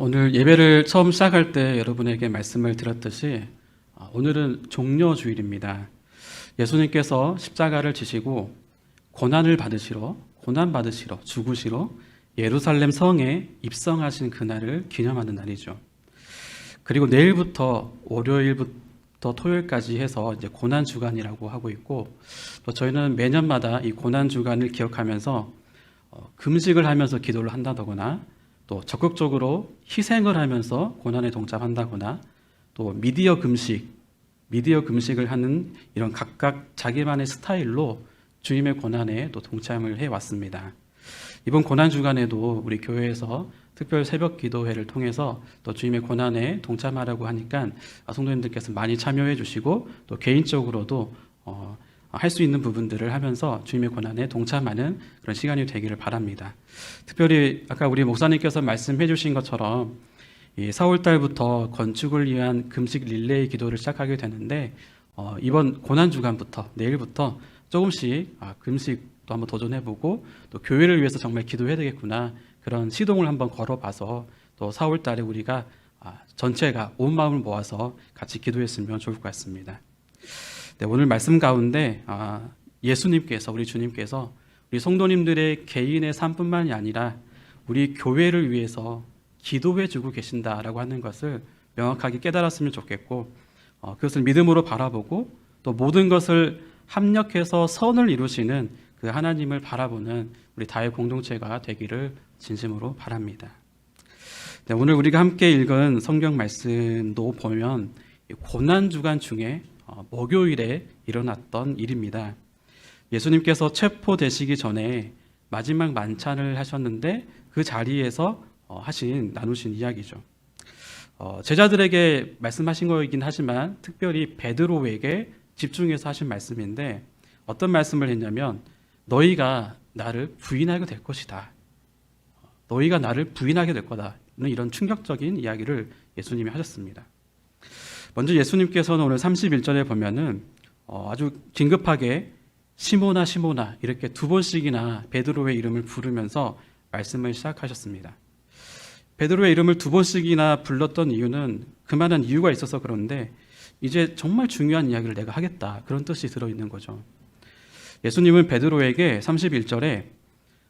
오늘 예배를 처음 시작할 때 여러분에게 말씀을 드렸듯이 오늘은 종려주일입니다. 예수님께서 십자가를 지시고 고난 받으시러 죽으시러 예루살렘 성에 입성하신 그날을 기념하는 날이죠. 그리고 내일부터 월요일부터 토요일까지 해서 이제 고난 주간이라고 하고 있고, 또 저희는 매년마다 이 고난 주간을 기억하면서 금식을 하면서 기도를 한다거나, 또 적극적으로 희생을 하면서 고난에 동참한다거나, 또 미디어 금식을 하는 이런 각각 자기만의 스타일로 주님의 고난에 또 동참을 해왔습니다. 이번 고난 주간에도 우리 교회에서 특별 새벽 기도회를 통해서 또 주님의 고난에 동참하라고 하니까 성도님들께서 많이 참여해 주시고, 또 개인적으로도 할 수 있는 부분들을 하면서 주님의 고난에 동참하는 그런 시간이 되기를 바랍니다. 특별히 아까 우리 목사님께서 말씀해 주신 것처럼 이 4월달부터 건축을 위한 금식 릴레이 기도를 시작하게 되는데, 이번 고난 주간부터 내일부터 조금씩 금식도 한번 도전해보고, 또 교회를 위해서 정말 기도해야 되겠구나, 그런 시동을 한번 걸어봐서 또 4월달에 우리가 전체가 온 마음을 모아서 같이 기도했으면 좋을 것 같습니다. 네, 오늘 말씀 가운데 예수님께서, 우리 주님께서 우리 성도님들의 개인의 삶뿐만이 아니라 우리 교회를 위해서 기도해주고 계신다라고 하는 것을 명확하게 깨달았으면 좋겠고, 그것을 믿음으로 바라보고 또 모든 것을 합력해서 선을 이루시는 그 하나님을 바라보는 우리 다의 공동체가 되기를 진심으로 바랍니다. 네, 오늘 우리가 함께 읽은 성경 말씀도 보면 고난주간 중에 목요일에 일어났던 일입니다. 예수님께서 체포되시기 전에 마지막 만찬을 하셨는데 그 자리에서 나누신 이야기죠. 제자들에게 말씀하신 거이긴 하지만 특별히 베드로에게 집중해서 하신 말씀인데, 어떤 말씀을 했냐면 너희가 나를 부인하게 될 것이다. 너희가 나를 부인하게 될 거다. 이런 충격적인 이야기를 예수님이 하셨습니다. 먼저 예수님께서는 오늘 31절에 보면은 아주 긴급하게 시모나 시모나 이렇게 두 번씩이나 베드로의 이름을 부르면서 말씀을 시작하셨습니다. 베드로의 이름을 두 번씩이나 불렀던 이유는 그만한 이유가 있어서 그런데, 이제 정말 중요한 이야기를 내가 하겠다, 그런 뜻이 들어있는 거죠. 예수님은 베드로에게 31절에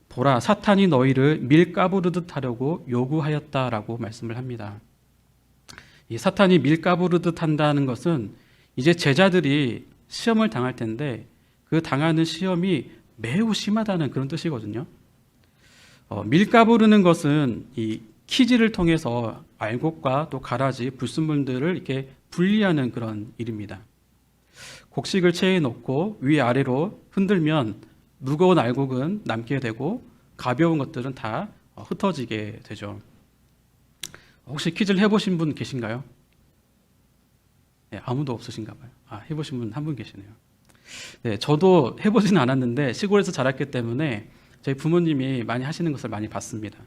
보라, 사탄이 너희를 밀가부르듯 하려고 요구하였다라고 말씀을 합니다. 이 사탄이 밀가부르듯 한다는 것은 이제 제자들이 시험을 당할 텐데 그 당하는 시험이 매우 심하다는 그런 뜻이거든요. 밀가부르는 것은 이 키질을 통해서 알곡과 또 가라지, 불순물들을 이렇게 분리하는 그런 일입니다. 곡식을 체에 넣고 위아래로 흔들면 무거운 알곡은 남게 되고 가벼운 것들은 다 흩어지게 되죠. 혹시 키질 해보신 분 계신가요? 네, 아무도 없으신가 봐요. 해보신 분 한 분 계시네요. 네, 저도 해보지는 않았는데 시골에서 자랐기 때문에 저희 부모님이 많이 하시는 것을 많이 봤습니다.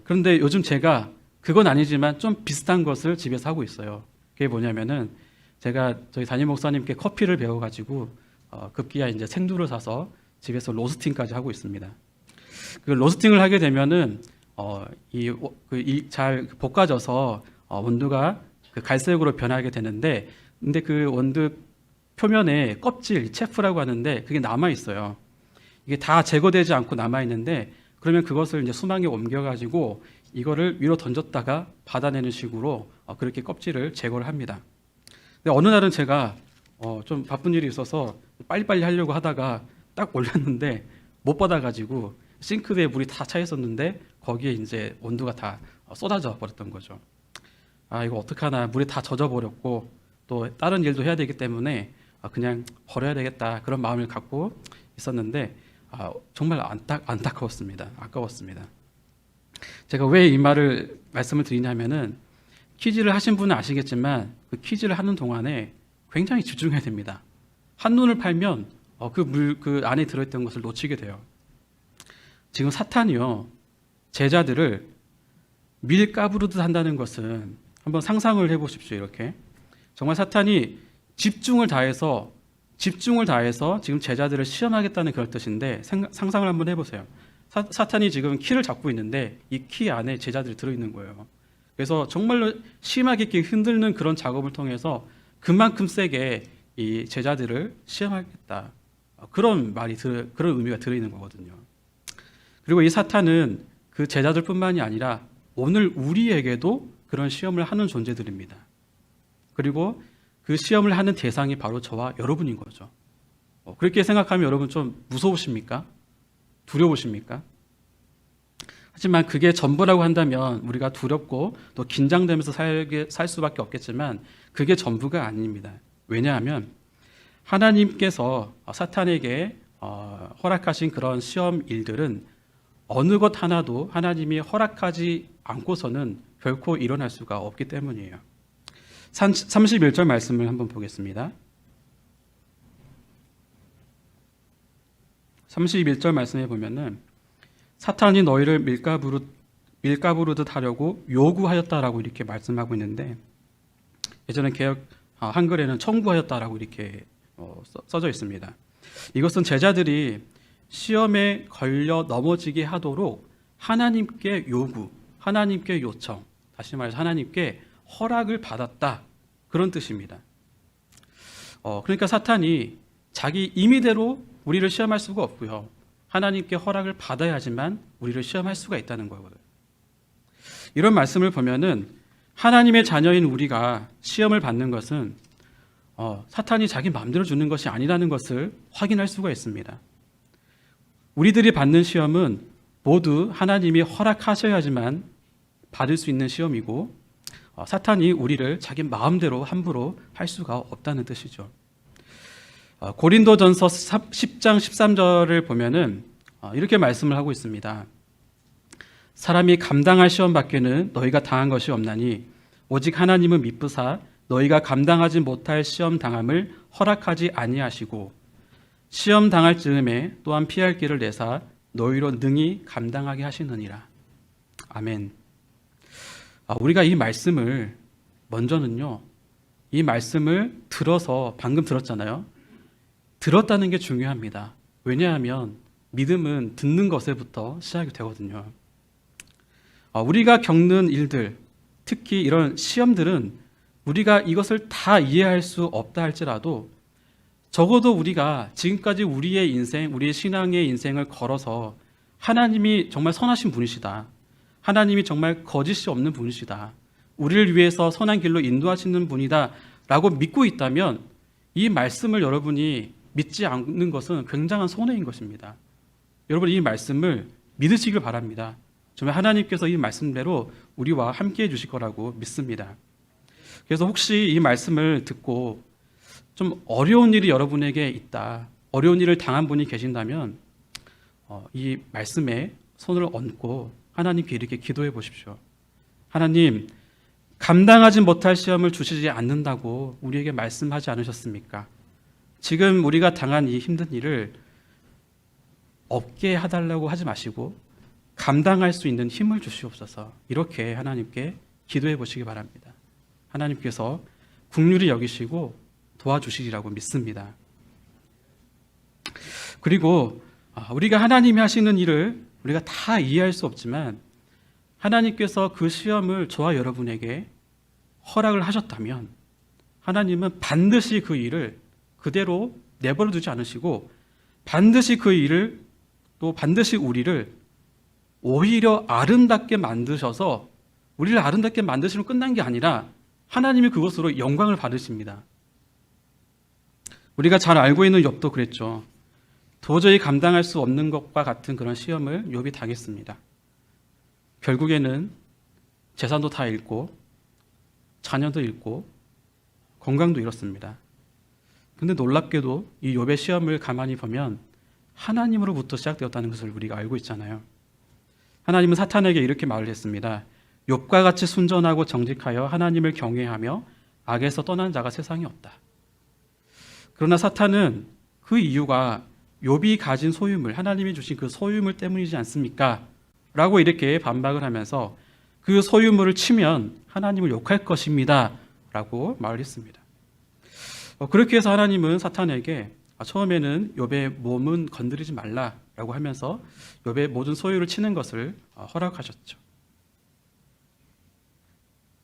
그런데 요즘 제가 그건 아니지만 좀 비슷한 것을 집에서 하고 있어요. 그게 뭐냐면은 제가 저희 담임 목사님께 커피를 배워가지고 급기야 이제 생두를 사서 집에서 로스팅까지 하고 있습니다. 그 로스팅을 하게 되면은 잘 볶아져서 원두가 그 갈색으로 변하게 되는데, 근데 그 원두 표면에 껍질, 체프라고 하는데 그게 남아 있어요. 이게 다 제거되지 않고 남아 있는데, 그러면 그것을 이제 수망에 옮겨가지고 이거를 위로 던졌다가 받아내는 식으로 그렇게 껍질을 제거를 합니다. 근데 어느 날은 제가 좀 바쁜 일이 있어서 빨리빨리 하려고 하다가 딱 올렸는데 못 받아가지고 싱크대에 물이 다 차 있었는데 거기에 이제 원두가 다 쏟아져 버렸던 거죠. 이거 어떡하나, 물에 다 젖어 버렸고 또 다른 일도 해야 되기 때문에 그냥 버려야 되겠다, 그런 마음을 갖고 있었는데 정말 안타까웠습니다. 아까웠습니다. 제가 왜 이 말씀을 드리냐면은, 퀴즈를 하신 분은 아시겠지만 그 퀴즈를 하는 동안에 굉장히 집중해야 됩니다. 한눈을 팔면 그 안에 들어있던 것을 놓치게 돼요. 지금 사탄이요, 제자들을 밀가부르듯 한다는 것은 한번 상상을 해보십시오. 이렇게 정말 사탄이 집중을 다해서 지금 제자들을 시험하겠다는 그런 뜻인데, 상상을 한번 해보세요. 사탄이 지금 키를 잡고 있는데 이 키 안에 제자들이 들어있는 거예요. 그래서 정말로 심하게 이렇게 흔들는 그런 작업을 통해서 그만큼 세게 이 제자들을 시험하겠다. 그런 그런 의미가 들어있는 거거든요. 그리고 이 사탄은 그 제자들뿐만이 아니라 오늘 우리에게도 그런 시험을 하는 존재들입니다. 그리고 그 시험을 하는 대상이 바로 저와 여러분인 거죠. 그렇게 생각하면 여러분 좀 무서우십니까? 두려우십니까? 하지만 그게 전부라고 한다면 우리가 두렵고 또 긴장되면서 살 수밖에 없겠지만 그게 전부가 아닙니다. 왜냐하면 하나님께서 사탄에게 허락하신 그런 시험 일들은 어느 것 하나도 하나님이 허락하지 않고서는 결코 일어날 수가 없기 때문이에요. 31절 말씀을 한번 보겠습니다. 31절 말씀에 보면은 사탄이 너희를 밀가부르듯 하려고 요구하였다라고 이렇게 말씀하고 있는데, 예전에 개역 한글에는 청구하였다라고 이렇게 써져 있습니다. 이것은 제자들이 시험에 걸려 넘어지게 하도록 하나님께 요구, 하나님께 요청, 다시 말해서 하나님께 허락을 받았다, 그런 뜻입니다. 그러니까 사탄이 자기 임의대로 우리를 시험할 수가 없고요, 하나님께 허락을 받아야지만 우리를 시험할 수가 있다는 거거든요. 이런 말씀을 보면은 하나님의 자녀인 우리가 시험을 받는 것은 사탄이 자기 마음대로 주는 것이 아니라는 것을 확인할 수가 있습니다. 우리들이 받는 시험은 모두 하나님이 허락하셔야지만 받을 수 있는 시험이고, 사탄이 우리를 자기 마음대로 함부로 할 수가 없다는 뜻이죠. 고린도전서 10장 13절을 보면은 이렇게 말씀을 하고 있습니다. 사람이 감당할 시험 밖에는 너희가 당한 것이 없나니 오직 하나님은 미쁘사 너희가 감당하지 못할 시험 당함을 허락하지 아니하시고 시험 당할 즈음에 또한 피할 길을 내사 너희로 능히 감당하게 하시느니라. 아멘. 우리가 이 말씀을 먼저는요, 이 말씀을 들어서, 방금 들었잖아요. 들었다는 게 중요합니다. 왜냐하면 믿음은 듣는 것에부터 시작이 되거든요. 우리가 겪는 일들, 특히 이런 시험들은 우리가 이것을 다 이해할 수 없다 할지라도 적어도 우리가 지금까지 우리의 인생, 우리의 신앙의 인생을 걸어서 하나님이 정말 선하신 분이시다, 하나님이 정말 거짓이 없는 분이시다, 우리를 위해서 선한 길로 인도하시는 분이다 라고 믿고 있다면 이 말씀을 여러분이 믿지 않는 것은 굉장한 손해인 것입니다. 여러분, 이 말씀을 믿으시길 바랍니다. 정말 하나님께서 이 말씀대로 우리와 함께 해주실 거라고 믿습니다. 그래서 혹시 이 말씀을 듣고 좀 어려운 일이 여러분에게 있다, 어려운 일을 당한 분이 계신다면 이 말씀에 손을 얹고 하나님께 이렇게 기도해 보십시오. 하나님, 감당하지 못할 시험을 주시지 않는다고 우리에게 말씀하지 않으셨습니까? 지금 우리가 당한 이 힘든 일을 없게 해달라고 하지 마시고 감당할 수 있는 힘을 주시옵소서. 이렇게 하나님께 기도해 보시기 바랍니다. 하나님께서 긍휼히 여기시고 도와주시리라고 믿습니다. 그리고 우리가 하나님이 하시는 일을 우리가 다 이해할 수 없지만 하나님께서 그 시험을 저와 여러분에게 허락을 하셨다면 하나님은 반드시 그 일을 그대로 내버려 두지 않으시고 반드시 그 일을, 또 반드시 우리를 오히려 아름답게 만드셔서, 우리를 아름답게 만드시면 끝난 게 아니라 하나님이 그것으로 영광을 받으십니다. 우리가 잘 알고 있는 욥도 그랬죠. 도저히 감당할 수 없는 것과 같은 그런 시험을 욥이 당했습니다. 결국에는 재산도 다 잃고 자녀도 잃고 건강도 잃었습니다. 근데 놀랍게도 이 욥의 시험을 가만히 보면 하나님으로부터 시작되었다는 것을 우리가 알고 있잖아요. 하나님은 사탄에게 이렇게 말을 했습니다. 욥과 같이 순전하고 정직하여 하나님을 경외하며 악에서 떠난 자가 세상에 없다. 그러나 사탄은 그 이유가 욥이 가진 소유물, 하나님이 주신 그 소유물 때문이지 않습니까? 라고 이렇게 반박을 하면서 그 소유물을 치면 하나님을 욕할 것입니다 라고 말을 했습니다. 그렇게 해서 하나님은 사탄에게 처음에는 욥의 몸은 건드리지 말라라고 하면서 욥의 모든 소유를 치는 것을 허락하셨죠.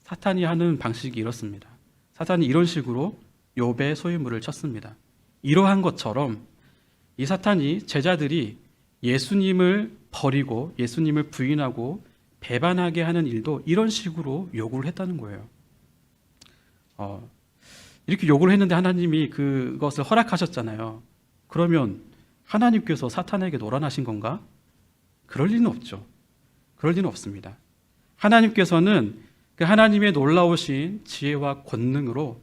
사탄이 하는 방식이 이렇습니다. 사탄이 이런 식으로 욥의 소유물을 쳤습니다. 이러한 것처럼 이 사탄이 제자들이 예수님을 버리고 예수님을 부인하고 배반하게 하는 일도 이런 식으로 요구를 했다는 거예요. 이렇게 요구를 했는데 하나님이 그것을 허락하셨잖아요. 그러면 하나님께서 사탄에게 노란하신 건가? 그럴 리는 없죠. 그럴 리는 없습니다. 하나님께서는 그 하나님의 놀라우신 지혜와 권능으로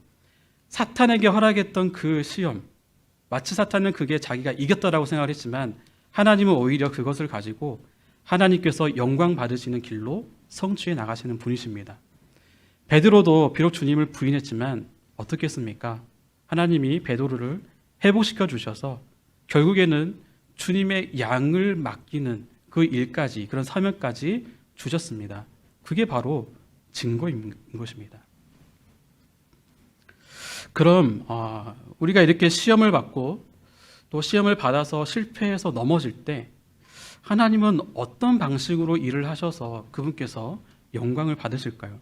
사탄에게 허락했던 그 시험, 마치 사탄은 그게 자기가 이겼다라고 생각을 했지만 하나님은 오히려 그것을 가지고 하나님께서 영광 받으시는 길로 성취해 나가시는 분이십니다. 베드로도 비록 주님을 부인했지만 어떻게 했습니까? 하나님이 베드로를 회복시켜 주셔서 결국에는 주님의 양을 맡기는 그 일까지, 그런 사명까지 주셨습니다. 그게 바로 증거인 것입니다. 그럼 우리가 이렇게 시험을 받고 또 시험을 받아서 실패해서 넘어질 때 하나님은 어떤 방식으로 일을 하셔서 그분께서 영광을 받으실까요?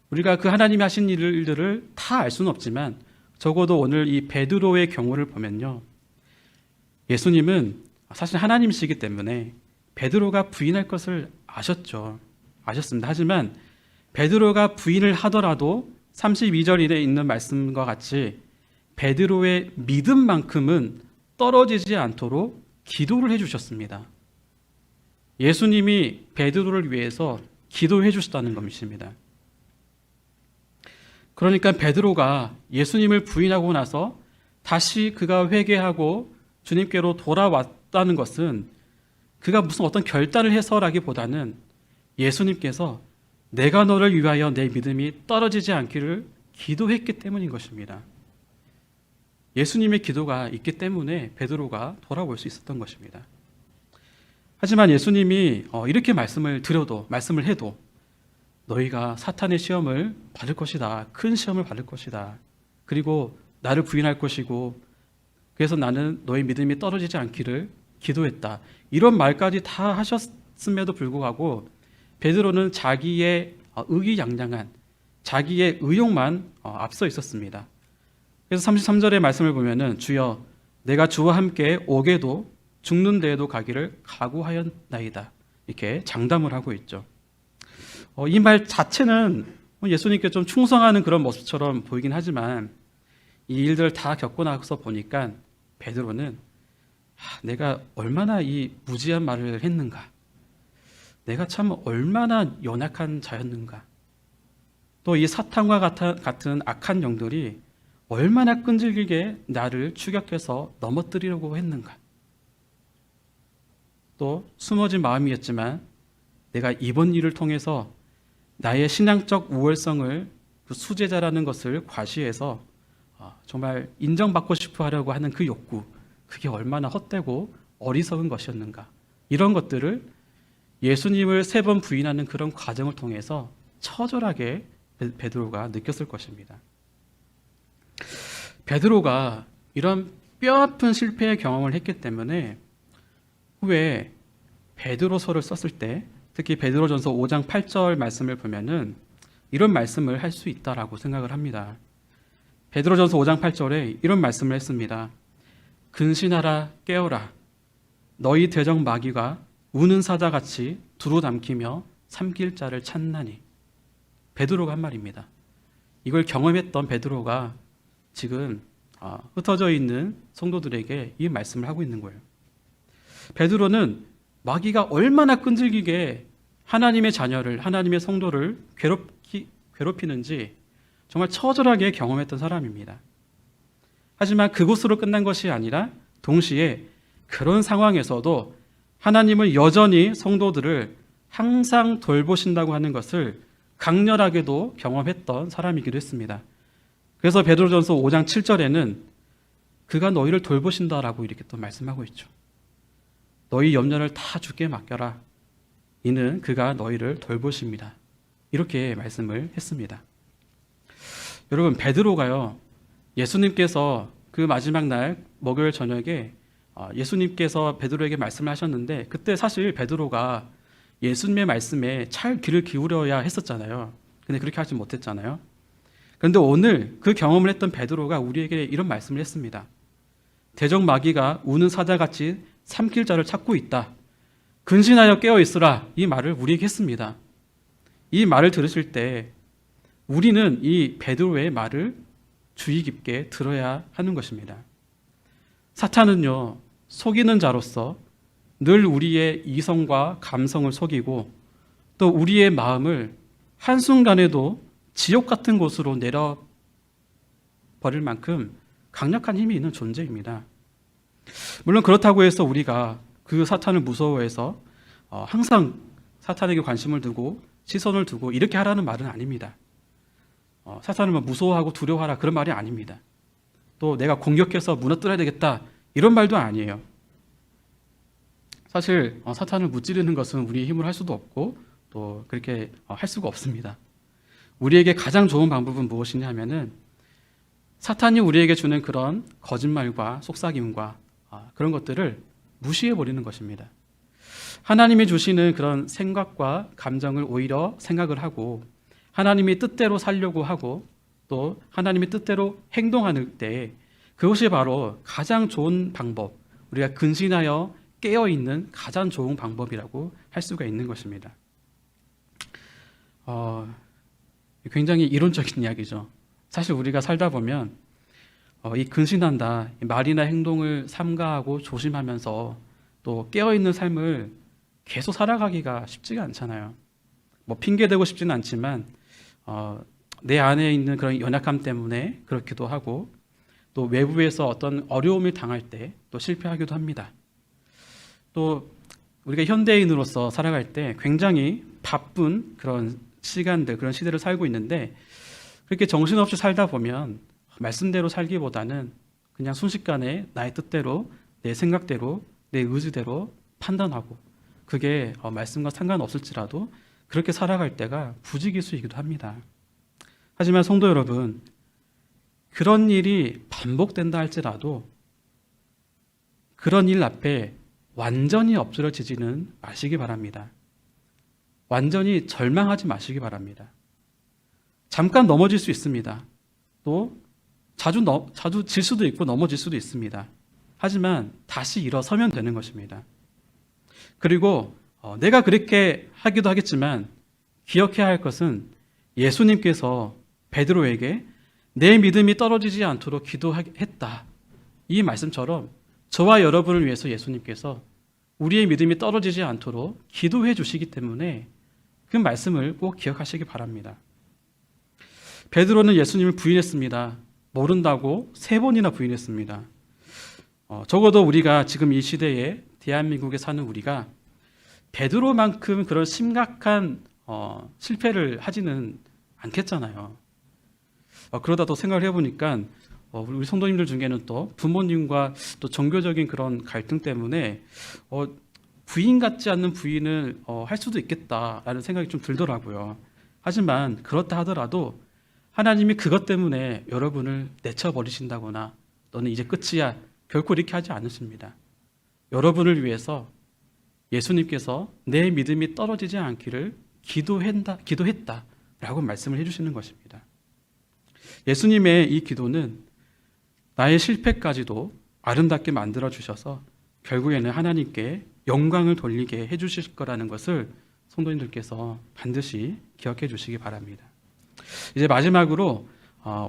우리가 그 하나님이 하신 일들을 다 알 수는 없지만 적어도 오늘 이 베드로의 경우를 보면요, 예수님은 사실 하나님이시기 때문에 베드로가 부인할 것을 아셨습니다. 하지만 베드로가 부인을 하더라도 32절에 있는 말씀과 같이 베드로의 믿음만큼은 떨어지지 않도록 기도를 해주셨습니다. 예수님이 베드로를 위해서 기도해 주셨다는 것입니다. 그러니까 베드로가 예수님을 부인하고 나서 다시 그가 회개하고 주님께로 돌아왔다는 것은 그가 무슨 어떤 결단을 해서라기보다는 예수님께서 내가 너를 위하여 내 믿음이 떨어지지 않기를 기도했기 때문인 것입니다. 예수님의 기도가 있기 때문에 베드로가 돌아올 수 있었던 것입니다. 하지만 예수님이 이렇게 말씀을 해도 너희가 사탄의 시험을 받을 것이다. 큰 시험을 받을 것이다. 그리고 나를 부인할 것이고 그래서 나는 너희 믿음이 떨어지지 않기를 기도했다. 이런 말까지 다 하셨음에도 불구하고 베드로는 자기의 의기양양한 자기의 의욕만 앞서 있었습니다. 그래서 33절의 말씀을 보면은 주여 내가 주와 함께 오게도 죽는 데에도 가기를 각오하였나이다. 이렇게 장담을 하고 있죠. 이 말 자체는 예수님께 좀 충성하는 그런 모습처럼 보이긴 하지만 이 일들을 다 겪고 나서 보니까 베드로는 내가 얼마나 이 무지한 말을 했는가, 내가 참 얼마나 연약한 자였는가, 또 이 사탄과 같은 악한 영들이 얼마나 끈질기게 나를 추격해서 넘어뜨리려고 했는가, 또 숨어진 마음이었지만 내가 이번 일을 통해서 나의 신앙적 우월성을 그 수제자라는 것을 과시해서 정말 인정받고 싶어 하려고 하는 그 욕구, 그게 얼마나 헛되고 어리석은 것이었는가, 이런 것들을 예수님을 3번 부인하는 그런 과정을 통해서 처절하게 베드로가 느꼈을 것입니다. 베드로가 이런 뼈아픈 실패의 경험을 했기 때문에 후에 베드로서를 썼을 때 특히 베드로전서 5장 8절 말씀을 보면은 이런 말씀을 할 수 있다라고 생각을 합니다. 베드로전서 5장 8절에 이런 말씀을 했습니다. 근신하라 깨어라 너희 대적 마귀가 우는 사자같이 두루 담기며 삼킬 자를 찾나니. 베드로가 한 말입니다. 이걸 경험했던 베드로가 지금 흩어져 있는 성도들에게 이 말씀을 하고 있는 거예요. 베드로는 마귀가 얼마나 끈질기게 하나님의 자녀를, 하나님의 성도를 괴롭히는지 정말 처절하게 경험했던 사람입니다. 하지만 그곳으로 끝난 것이 아니라 동시에 그런 상황에서도 하나님은 여전히 성도들을 항상 돌보신다고 하는 것을 강렬하게도 경험했던 사람이기도 했습니다. 그래서 베드로전서 5장 7절에는 그가 너희를 돌보신다라고 이렇게 또 말씀하고 있죠. 너희 염려를 다 주께 맡겨라. 이는 그가 너희를 돌보십니다. 이렇게 말씀을 했습니다. 여러분, 베드로가요, 예수님께서 그 마지막 날 목요일 저녁에 예수님께서 베드로에게 말씀을 하셨는데, 그때 사실 베드로가 예수님의 말씀에 잘 귀를 기울여야 했었잖아요. 근데 그렇게 하지 못했잖아요. 그런데 오늘 그 경험을 했던 베드로가 우리에게 이런 말씀을 했습니다. 대적 마귀가 우는 사자같이 삼킬 자를 찾고 있다. 근신하여 깨어 있으라. 이 말을 우리에게 했습니다. 이 말을 들으실 때 우리는 이 베드로의 말을 주의 깊게 들어야 하는 것입니다. 사탄은요, 속이는 자로서 늘 우리의 이성과 감성을 속이고 또 우리의 마음을 한순간에도 지옥 같은 곳으로 내려버릴 만큼 강력한 힘이 있는 존재입니다. 물론 그렇다고 해서 우리가 그 사탄을 무서워해서 항상 사탄에게 관심을 두고 시선을 두고 이렇게 하라는 말은 아닙니다. 사탄을 무서워하고 두려워하라 그런 말이 아닙니다. 또 내가 공격해서 무너뜨려야 되겠다 이런 말도 아니에요. 사실 사탄을 무찌르는 것은 우리의 힘으로 할 수도 없고 또 그렇게 할 수가 없습니다. 우리에게 가장 좋은 방법은 무엇이냐 하면은 사탄이 우리에게 주는 그런 거짓말과 속삭임과 그런 것들을 무시해버리는 것입니다. 하나님이 주시는 그런 생각과 감정을 오히려 생각을 하고 하나님의 뜻대로 살려고 하고 또 하나님의 뜻대로 행동하는 때 그것이 바로 가장 좋은 방법, 우리가 근신하여 깨어있는 가장 좋은 방법이라고 할 수가 있는 것입니다. 굉장히 이론적인 이야기죠. 사실 우리가 살다 보면 이 근신한다, 이 말이나 행동을 삼가하고 조심하면서 또 깨어있는 삶을 계속 살아가기가 쉽지가 않잖아요. 뭐 핑계대고 싶지는 않지만 내 안에 있는 그런 연약함 때문에 그렇기도 하고 또 외부에서 어떤 어려움을 당할 때 또 실패하기도 합니다. 또 우리가 현대인으로서 살아갈 때 굉장히 바쁜 그런 시간들, 그런 시대를 살고 있는데 그렇게 정신없이 살다 보면 말씀대로 살기보다는 그냥 순식간에 나의 뜻대로, 내 생각대로, 내 의지대로 판단하고 그게 말씀과 상관없을지라도 그렇게 살아갈 때가 부지기수이기도 합니다. 하지만 성도 여러분, 그런 일이 반복된다 할지라도 그런 일 앞에 완전히 엎드러지지는 마시기 바랍니다. 완전히 절망하지 마시기 바랍니다. 잠깐 넘어질 수 있습니다. 또 자주 질 수도 있고 넘어질 수도 있습니다. 하지만 다시 일어서면 되는 것입니다. 그리고 내가 그렇게 하기도 하겠지만 기억해야 할 것은 예수님께서 베드로에게 내 믿음이 떨어지지 않도록 기도했다. 이 말씀처럼 저와 여러분을 위해서 예수님께서 우리의 믿음이 떨어지지 않도록 기도해 주시기 때문에 그 말씀을 꼭 기억하시기 바랍니다. 베드로는 예수님을 부인했습니다. 모른다고 3번이나 부인했습니다. 적어도 우리가 지금 이 시대에 대한민국에 사는 우리가 베드로만큼 그런 심각한 실패를 하지는 않겠잖아요. 그러다 또 생각을 해보니까 우리 성도님들 중에는 또 부모님과 또 종교적인 그런 갈등 때문에 부인 같지 않는 부인을 할 수도 있겠다라는 생각이 좀 들더라고요. 하지만 그렇다 하더라도 하나님이 그것 때문에 여러분을 내쳐버리신다거나 너는 이제 끝이야 결코 이렇게 하지 않으십니다. 여러분을 위해서 예수님께서 내 믿음이 떨어지지 않기를 기도했다라고 말씀을 해주시는 것입니다. 예수님의 이 기도는 나의 실패까지도 아름답게 만들어 주셔서 결국에는 하나님께 영광을 돌리게 해주실 거라는 것을 성도님들께서 반드시 기억해 주시기 바랍니다. 이제 마지막으로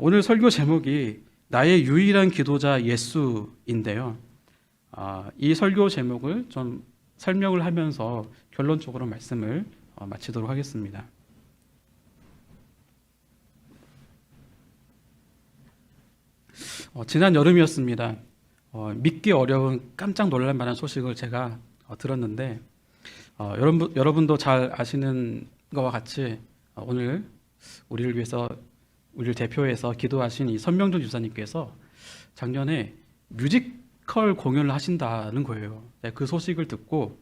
오늘 설교 제목이 나의 유일한 기도자 예수인데요. 이 설교 제목을 좀 설명을 하면서 결론적으로 말씀을 마치도록 하겠습니다. 지난 여름이었습니다. 믿기 어려운 깜짝 놀랄 만한 소식을 제가 들었는데 여러분도 잘 아시는 것과 같이 오늘 우리를 위해서 우리를 대표해서 기도하신 이 선명준 집사님께서 작년에 뮤지컬 공연을 하신다는 거예요. 그 소식을 듣고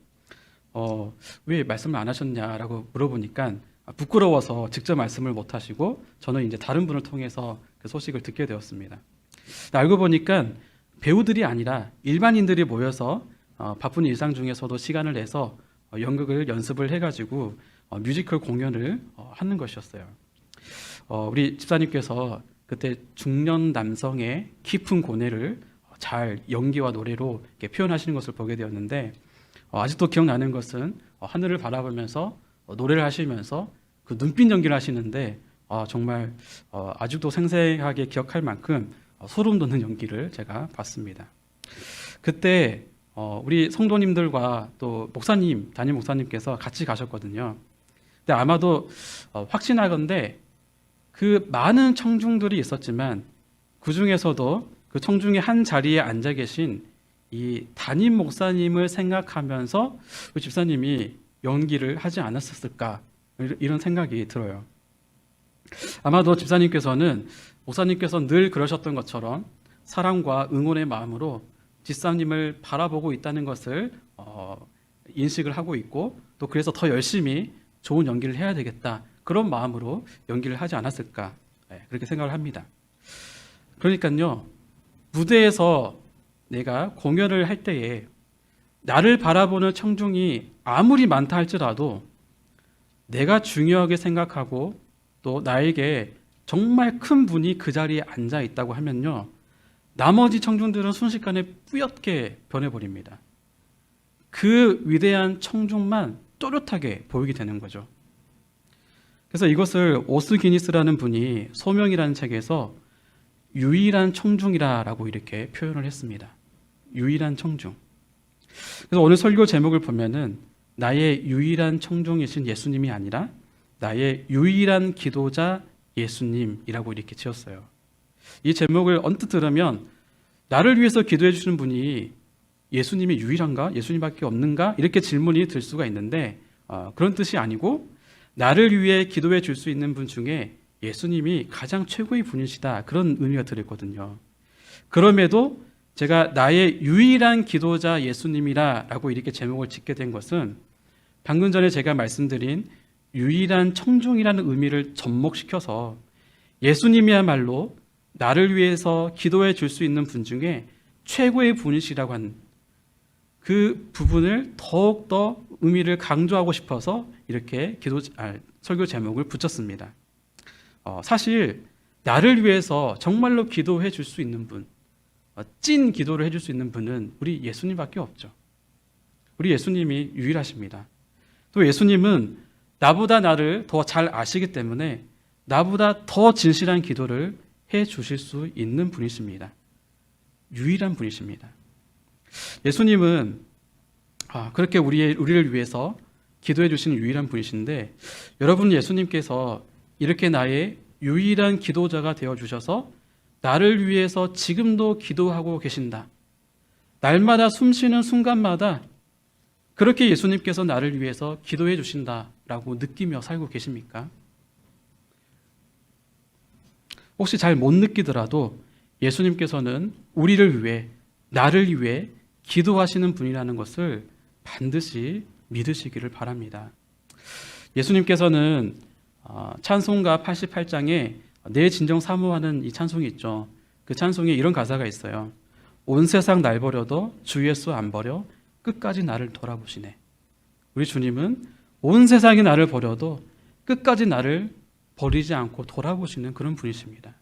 왜 말씀을 안 하셨냐라고 물어보니까 부끄러워서 직접 말씀을 못 하시고 저는 이제 다른 분을 통해서 그 소식을 듣게 되었습니다. 근데 알고 보니까 배우들이 아니라 일반인들이 모여서 바쁜 일상 중에서도 시간을 내서 연극을 연습을 해가지고 뮤지컬 공연을 하는 것이었어요. 우리 집사님께서 그때 중년 남성의 깊은 고뇌를 잘 연기와 노래로 이렇게 표현하시는 것을 보게 되었는데, 아직도 기억나는 것은 하늘을 바라보면서 노래를 하시면서 그 눈빛 연기를 하시는데 정말 아직도 생생하게 기억할 만큼 소름 돋는 연기를 제가 봤습니다. 그때 우리 성도님들과 또 목사님, 담임 목사님께서 같이 가셨거든요. 근데 아마도 확신하건대 그 많은 청중들이 있었지만 그 중에서도 그 청중의 한 자리에 앉아 계신 이 담임 목사님을 생각하면서 그 집사님이 연기를 하지 않았을까, 이런 생각이 들어요. 아마도 집사님께서는 목사님께서 늘 그러셨던 것처럼 사랑과 응원의 마음으로 집사님을 바라보고 있다는 것을 인식을 하고 있고, 또 그래서 더 열심히 좋은 연기를 해야 되겠다, 그런 마음으로 연기를 하지 않았을까, 그렇게 생각을 합니다. 그러니까요, 무대에서 내가 공연을 할 때에 나를 바라보는 청중이 아무리 많다 할지라도 내가 중요하게 생각하고 또 나에게 정말 큰 분이 그 자리에 앉아 있다고 하면요, 나머지 청중들은 순식간에 뿌옇게 변해버립니다. 그 위대한 청중만 또렷하게 보이게 되는 거죠. 그래서 이것을 오스 기니스라는 분이 소명이라는 책에서 유일한 청중이라고 이렇게 표현을 했습니다. 유일한 청중. 그래서 오늘 설교 제목을 보면은 나의 유일한 청중이신 예수님이 아니라 나의 유일한 기도자 예수님이라고 이렇게 지었어요. 이 제목을 언뜻 들으면 나를 위해서 기도해 주시는 분이 예수님이 유일한가? 예수님밖에 없는가? 이렇게 질문이 들 수가 있는데 그런 뜻이 아니고, 나를 위해 기도해 줄 수 있는 분 중에 예수님이 가장 최고의 분이시다, 그런 의미가 들었거든요. 그럼에도 제가 나의 유일한 기도자 예수님이라고 이렇게 제목을 짓게 된 것은 방금 전에 제가 말씀드린 유일한 청중이라는 의미를 접목시켜서 예수님이야말로 나를 위해서 기도해 줄 수 있는 분 중에 최고의 분이시라고 한 그 부분을 더욱더 의미를 강조하고 싶어서 이렇게 설교 제목을 붙였습니다. 사실 나를 위해서 정말로 기도해 줄 수 있는 분, 찐 기도를 해줄 수 있는 분은 우리 예수님밖에 없죠. 우리 예수님이 유일하십니다. 또 예수님은 나보다 나를 더 잘 아시기 때문에 나보다 더 진실한 기도를 해 주실 수 있는 분이십니다. 유일한 분이십니다. 예수님은 그렇게 우리를 위해서 기도해 주시는 유일한 분이신데, 여러분, 예수님께서 이렇게 나의 유일한 기도자가 되어 주셔서 나를 위해서 지금도 기도하고 계신다, 날마다 숨쉬는 순간마다 그렇게 예수님께서 나를 위해서 기도해 주신다라고 느끼며 살고 계십니까? 혹시 잘 못 느끼더라도 예수님께서는 우리를 위해, 나를 위해 기도하시는 분이라는 것을 반드시 믿으시기를 바랍니다. 예수님께서는 찬송가 88장에 내 진정 사모하는 이 찬송이 있죠. 그 찬송에 이런 가사가 있어요. 온 세상 날 버려도 주 예수 안 버려 끝까지 나를 돌아보시네. 우리 주님은 온 세상이 나를 버려도 끝까지 나를 버리지 않고 돌아보시는 그런 분이십니다.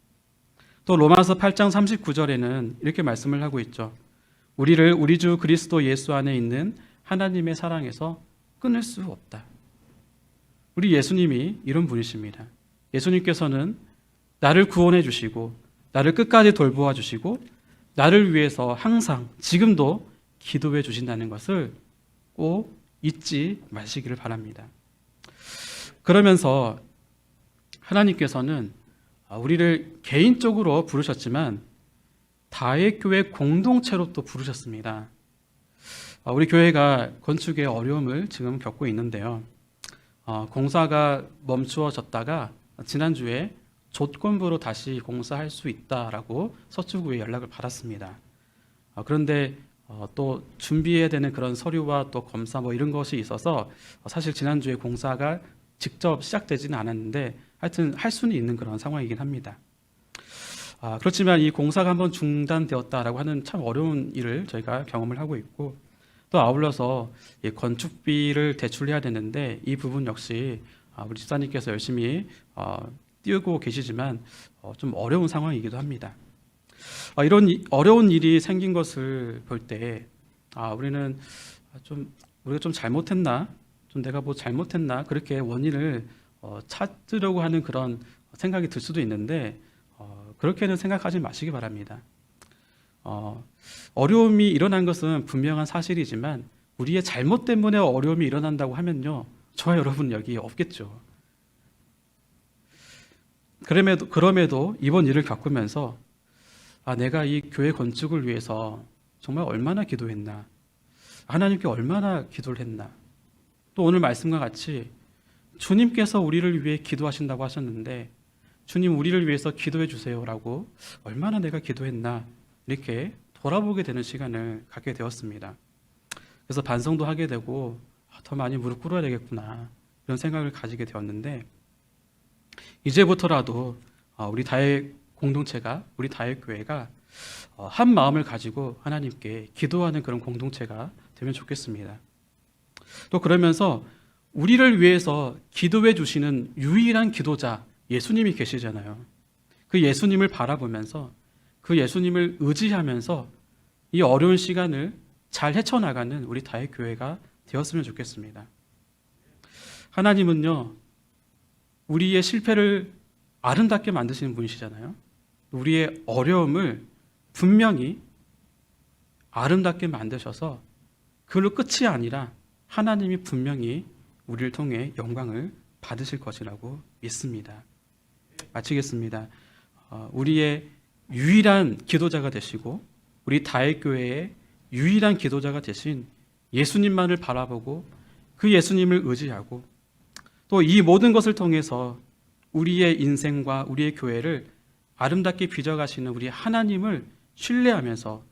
또 로마서 8장 39절에는 이렇게 말씀을 하고 있죠. 우리를 우리 주 그리스도 예수 안에 있는 하나님의 사랑에서 끊을 수 없다. 우리 예수님이 이런 분이십니다. 예수님께서는 나를 구원해 주시고 나를 끝까지 돌보아 주시고 나를 위해서 항상 지금도 기도해 주신다는 것을 꼭 잊지 마시기를 바랍니다. 그러면서 하나님께서는 우리를 개인적으로 부르셨지만 다윗교회 공동체로 또 부르셨습니다. 우리 교회가 건축의 어려움을 지금 겪고 있는데요. 공사가 멈추어졌다가 지난주에 조건부로 다시 공사할 수 있다라고 서초구에 연락을 받았습니다. 그런데 또 준비해야 되는 그런 서류와 또 검사 이런 것이 있어서 사실 지난주에 공사가 직접 시작되지는 않았는데 하여튼 할 수는 있는 그런 상황이긴 합니다. 그렇지만 이 공사가 한번 중단되었다라고 하는 참 어려운 일을 저희가 경험을 하고 있고, 또 아울러서 이 건축비를 대출해야 되는데 이 부분 역시 우리 집사님께서 열심히 띄우고 계시지만 좀 어려운 상황이기도 합니다. 이런 어려운 일이 생긴 것을 볼 때 우리는 우리가 좀 잘못했나, 좀 내가 뭐 잘못했나 그렇게 원인을 찾으려고 하는 그런 생각이 들 수도 있는데 그렇게는 생각하지 마시기 바랍니다. 어려움이 일어난 것은 분명한 사실이지만 우리의 잘못 때문에 어려움이 일어난다고 하면요, 저와 여러분 여기 없겠죠. 그럼에도 이번 일을 겪으면서 내가 이 교회 건축을 위해서 정말 얼마나 기도했나, 하나님께 얼마나 기도를 했나, 또 오늘 말씀과 같이 주님께서 우리를 위해 기도하신다고 하셨는데 주님 우리를 위해서 기도해 주세요라고 얼마나 내가 기도했나 이렇게 돌아보게 되는 시간을 갖게 되었습니다. 그래서 반성도 하게 되고 더 많이 무릎 꿇어야 되겠구나 이런 생각을 가지게 되었는데, 이제부터라도 우리 다의 공동체가, 우리 다의 교회가 한 마음을 가지고 하나님께 기도하는 그런 공동체가 되면 좋겠습니다. 또 그러면서 우리를 위해서 기도해 주시는 유일한 기도자 예수님이 계시잖아요. 그 예수님을 바라보면서 그 예수님을 의지하면서 이 어려운 시간을 잘 헤쳐나가는 우리 다의 교회가 되었으면 좋겠습니다. 하나님은요, 우리의 실패를 아름답게 만드시는 분이시잖아요. 우리의 어려움을 분명히 아름답게 만드셔서 그걸로 끝이 아니라 하나님이 분명히 우리를 통해 영광을 받으실 것이라고 믿습니다. 마치겠습니다. 우리의 유일한 기도자가 되시고 우리 다의 교회의 유일한 기도자가 되신 예수님만을 바라보고 그 예수님을 의지하고 또 이 모든 것을 통해서 우리의 인생과 우리의 교회를 아름답게 빚어가시는 우리 하나님을 신뢰하면서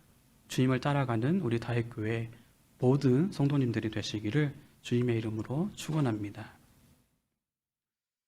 주님을 따라가는 우리 다의 교회 모든 성도님들이 되시기를 주님의 이름으로 축원합니다.